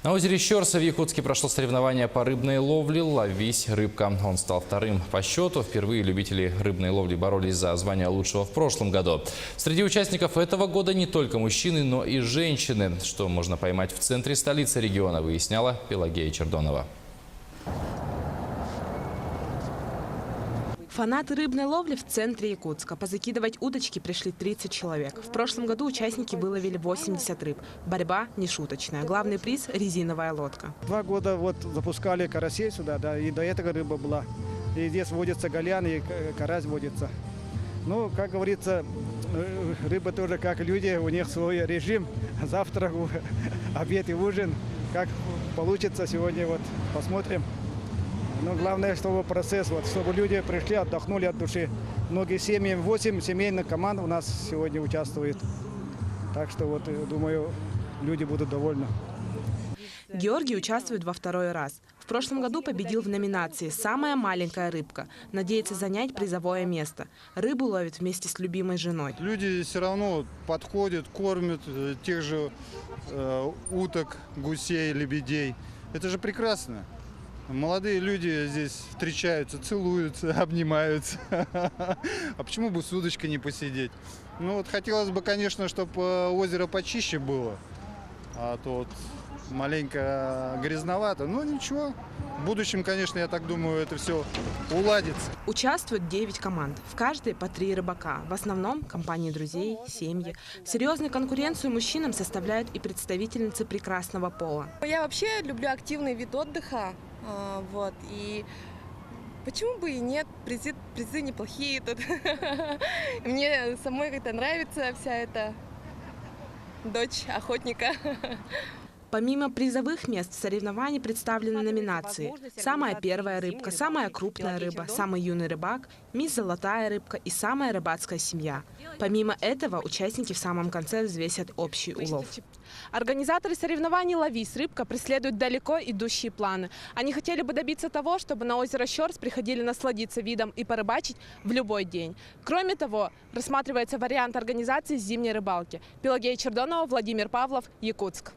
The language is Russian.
На озере Щорса в Якутске прошло соревнование по рыбной ловле «Ловись, рыбка». Он стал вторым по счету. Впервые любители рыбной ловли боролись за звание лучшего в прошлом году. Среди участников этого года не только мужчины, но и женщины. Что можно поймать в центре столицы региона, выясняла Пелагея Чердонова. Фанаты рыбной ловли в центре Якутска. Позакидывать удочки пришли 30 человек. В прошлом году участники выловили 80 рыб. Борьба нешуточная. Главный приз – резиновая лодка. 2 года вот запускали карасей сюда, да, и до этого рыба была. И здесь водится голян, и карась водится. Ну, как говорится, рыба тоже как люди, у них свой режим. Завтрак, обед и ужин. Как получится сегодня, вот посмотрим. Но главное, чтобы процесс, вот, чтобы люди пришли, отдохнули от души. Многие семьи, 8 семейных команд у нас сегодня участвует. Так что, вот, думаю, люди будут довольны. Георгий участвует во второй раз. В прошлом году победил в номинации «Самая маленькая рыбка». Надеется занять призовое место. Рыбу ловит вместе с любимой женой. Люди все равно подходят, кормят тех же уток, гусей, лебедей. Это же прекрасно. Молодые люди здесь встречаются, целуются, обнимаются. А почему бы с удочкой не посидеть? Ну вот хотелось бы, конечно, чтобы озеро почище было. А то вот маленько грязновато. Но ничего. В будущем, конечно, я так думаю, это все уладится. Участвуют 9 команд. В каждой по 3 рыбака. В основном компании друзей, семьи. Серьезную конкуренцию мужчинам составляют и представительницы прекрасного пола. Я вообще люблю активный вид отдыха. Вот, и почему бы и нет, призы неплохие тут. Мне самой как-то нравится вся эта дочь охотника. Помимо призовых мест в соревновании представлены номинации «Самая первая рыбка», «Самая крупная рыба», «Самый юный рыбак», «Мисс Золотая рыбка» и «Самая рыбацкая семья». Помимо этого, участники в самом конце взвесят общий улов. Организаторы соревнований «Ловись, рыбка» преследуют далеко идущие планы. Они хотели бы добиться того, чтобы на озеро Щорс приходили насладиться видом и порыбачить в любой день. Кроме того, рассматривается вариант организации зимней рыбалки. Пелагея Чердонова, Владимир Павлов, Якутск.